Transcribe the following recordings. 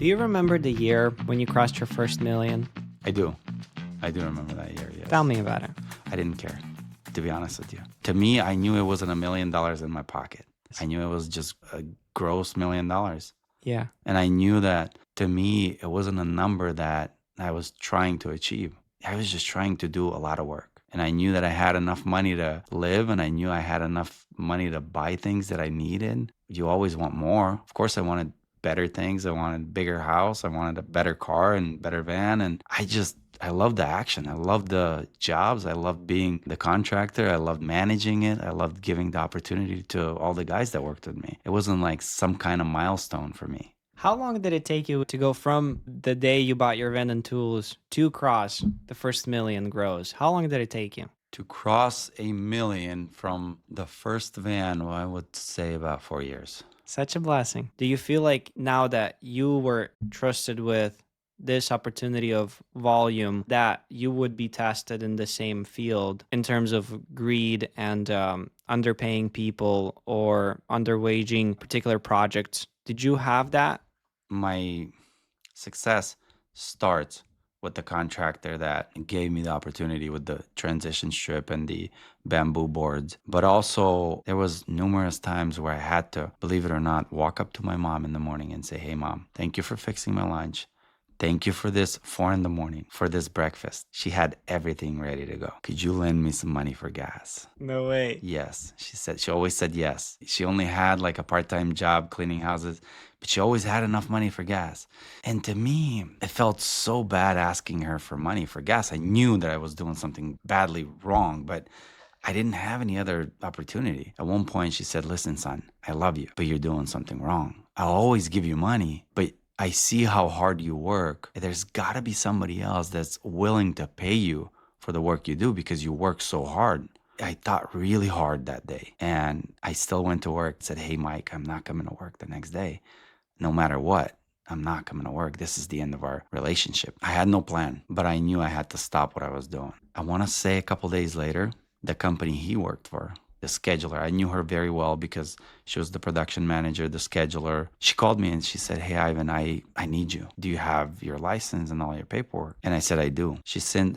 Do you remember the year when you crossed your first million? I do. I do remember that year, yes. Tell me about it. I didn't care, to be honest with you. To me, I knew it wasn't $1 million in my pocket. I knew it was just a gross $1 million. Yeah. And I knew that, to me, it wasn't a number that I was trying to achieve. I was just trying to do a lot of work. And I knew that I had enough money to live, and I knew I had enough money to buy things that I needed. You always want more. Of course, I wanted better things. I wanted a bigger house. I wanted a better car and better van. And I loved the action. I loved the jobs. I loved being the contractor. I loved managing it. I loved giving the opportunity to all the guys that worked with me. It wasn't like some kind of milestone for me. How long did it take you to go from the day you bought your van and tools to cross the first million gross? How long did it take you? To cross $1 million from the first van, well, I would say about 4 years. Such a blessing. Do you feel like now that you were trusted with this opportunity of volume, that you would be tested in the same field in terms of greed and underpaying people or underwaging particular projects? Did you have that? My success starts with the contractor that gave me the opportunity with the transition strip and the bamboo boards. But also there was numerous times where I had to, believe it or not, walk up to my mom in the morning and say, "Hey mom, thank you for fixing my lunch. Thank you for this 4 in the morning, for this breakfast." She had everything ready to go. "Could you lend me some money for gas?" No way. Yes, she always said yes. She only had like a part-time job cleaning houses, but she always had enough money for gas. And to me, it felt so bad asking her for money for gas. I knew that I was doing something badly wrong, but I didn't have any other opportunity. At one point, she said, "Listen, son, I love you, but you're doing something wrong. I'll always give you money, but I see how hard you work. There's got to be somebody else that's willing to pay you for the work you do because you work so hard." I thought really hard that day, and I still went to work, said, "Hey, Mike, I'm not coming to work the next day. No matter what, I'm not coming to work. This is the end of our relationship." I had no plan, but I knew I had to stop what I was doing. I want to say a couple days later, the company he worked for, the scheduler, I knew her very well because she was the production manager, the scheduler. She called me and she said, "Hey, Ivan, I need you. Do you have your license and all your paperwork?" And I said, "I do."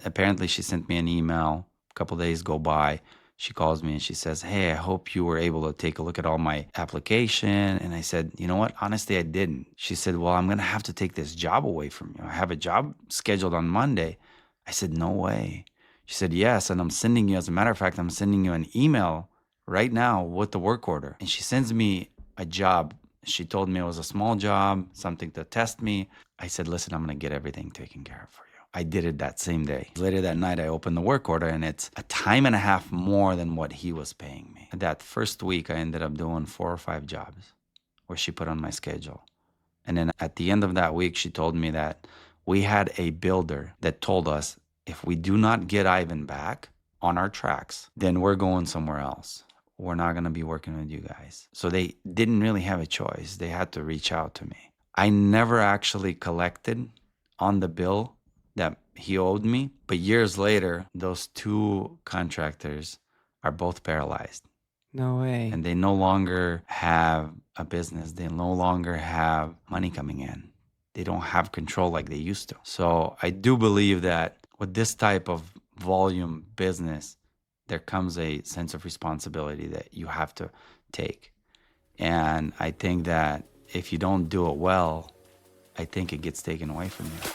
Apparently she sent me an email. A couple days go by. She calls me and she says, "Hey, I hope you were able to take a look at all my application." And I said, "You know what? Honestly, I didn't." She said, "Well, I'm going to have to take this job away from you. I have a job scheduled on Monday." I said, "No way." She said, "Yes, and I'm sending you, as a matter of fact, I'm sending you an email right now with the work order." And she sends me a job. She told me it was a small job, something to test me. I said, "Listen, I'm going to get everything taken care of for you." I did it that same day. Later that night, I opened the work order, and it's a time and a half more than what he was paying me. That first week, I ended up doing 4 or 5 jobs where she put on my schedule. And then at the end of that week, she told me that we had a builder that told us, if we do not get Ivan back on our tracks, then we're going somewhere else. We're not going to be working with you guys. So they didn't really have a choice. They had to reach out to me. I never actually collected on the bill that he owed me. But years later, those 2 contractors are both paralyzed. No way. And they no longer have a business. They no longer have money coming in. They don't have control like they used to. So I do believe that with this type of volume business, there comes a sense of responsibility that you have to take. And I think that if you don't do it well, I think it gets taken away from you.